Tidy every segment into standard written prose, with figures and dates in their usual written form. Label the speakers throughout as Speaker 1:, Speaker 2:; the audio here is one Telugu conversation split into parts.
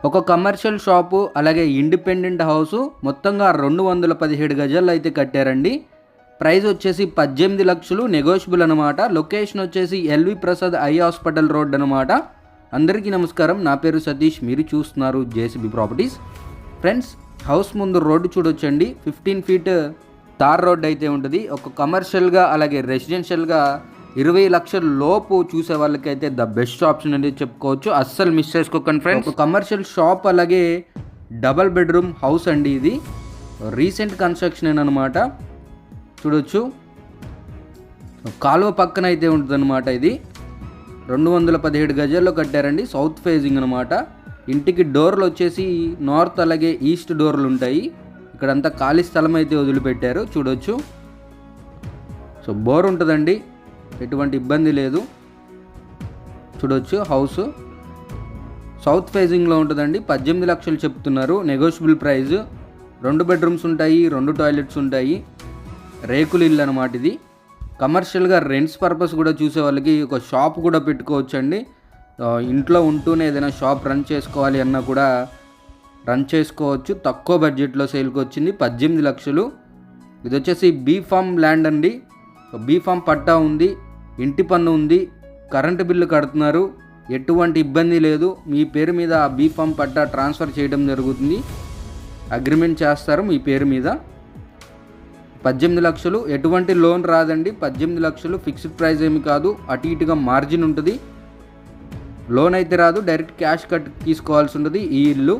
Speaker 1: ఒక కమర్షియల్ షాపు అలాగే ఇండిపెండెంట్ హౌసు మొత్తంగా 217 గజాలు అయితే కట్టారండి. ప్రైస్ వచ్చేసి 18 లక్షలు, నెగోషియబుల్ అనమాట. లొకేషన్ వచ్చేసి LV Prasad eye hospital road అనమాట. అందరికీ నమస్కారం, నా పేరు సతీష్, మీరు చూస్తున్నారు జేసీబీ ప్రాపర్టీస్. ఫ్రెండ్స్, హౌస్ ముందు రోడ్డు చూడొచ్చండి. 15 ఫీట్ తార్ రోడ్ అయితే ఉంటుంది. ఒక కమర్షియల్గా అలాగే రెసిడెన్షియల్గా 20 లక్షల లోపు చూసే వాళ్ళకైతే ద బెస్ట్ ఆప్షన్ అనేది చెప్పుకోవచ్చు. అస్సలు మిస్ చేసుకోకండి ఫ్రెండ్స్. ఒక కమర్షియల్ షాప్ అలాగే డబల్ బెడ్రూమ్ హౌస్ అండి. ఇది రీసెంట్ కన్స్ట్రక్షన్ అనమాట. చూడొచ్చు, కాలువ పక్కన అయితే ఉంటుంది అనమాట. ఇది 217 గజాల్లో కట్టారండి. సౌత్ ఫేజింగ్ అనమాట. ఇంటికి డోర్లు వచ్చేసి నార్త్ అలాగే ఈస్ట్ డోర్లు ఉంటాయి. ఇక్కడంతా ఖాళీ స్థలం అయితే వదిలిపెట్టారు. చూడొచ్చు, సో బోర్ ఉంటుందండి, ఎటువంటి ఇబ్బంది లేదు. చూడొచ్చు, హౌస్ సౌత్ ఫేజింగ్లో ఉంటుందండి. 18 లక్షలు చెప్తున్నారు, నెగోషియబుల్ ప్రైస్. 2 బెడ్రూమ్స్ ఉంటాయి, 2 టాయిలెట్స్ ఉంటాయి. రేకులు ఇల్లు అనమాట. ఇది కమర్షియల్గా రెంట్స్ పర్పస్ కూడా చూసే వాళ్ళకి ఒక షాప్ కూడా పెట్టుకోవచ్చండి. ఇంట్లో ఉంటూనే ఏదైనా షాప్ రన్ చేసుకోవాలి అన్నా కూడా రన్ చేసుకోవచ్చు. తక్కువ బడ్జెట్లో సేల్కి వచ్చింది. 18 లక్షలు. ఇది వచ్చేసి బీ ఫామ్ ల్యాండ్ అండి. బీ ఫామ్ పట్టా ఉంది, ఇంటి పన్ను ఉంది, కరెంటు బిల్లు కడుతున్నారు. ఎటువంటి ఇబ్బంది లేదు. మీ పేరు మీద ఆ బీ ఫామ్ పట్టా ట్రాన్స్ఫర్ చేయడం జరుగుతుంది. అగ్రిమెంట్ చేస్తారు మీ పేరు మీద. 18 లక్షలు, ఎటువంటి లోన్ రాదండి. 18 లక్షలు ఫిక్స్డ్ ప్రైస్ ఏమి కాదు, అటు ఇటుగా మార్జిన్ ఉంటుంది. లోన్ అయితే రాదు, డైరెక్ట్ క్యాష్ కట్ తీసుకోవాల్సి ఉంటుంది. ఈ ఇల్లు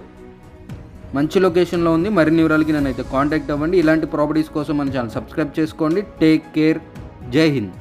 Speaker 1: మంచి లొకేషన్లో ఉంది. మరిన్ని వివరాలకి నన్ను అయితే కాంటాక్ట్ అవ్వండి. ఇలాంటి ప్రాపర్టీస్ కోసం మన ఛానల్ సబ్స్క్రైబ్ చేసుకోండి. Take care. జై హింద్.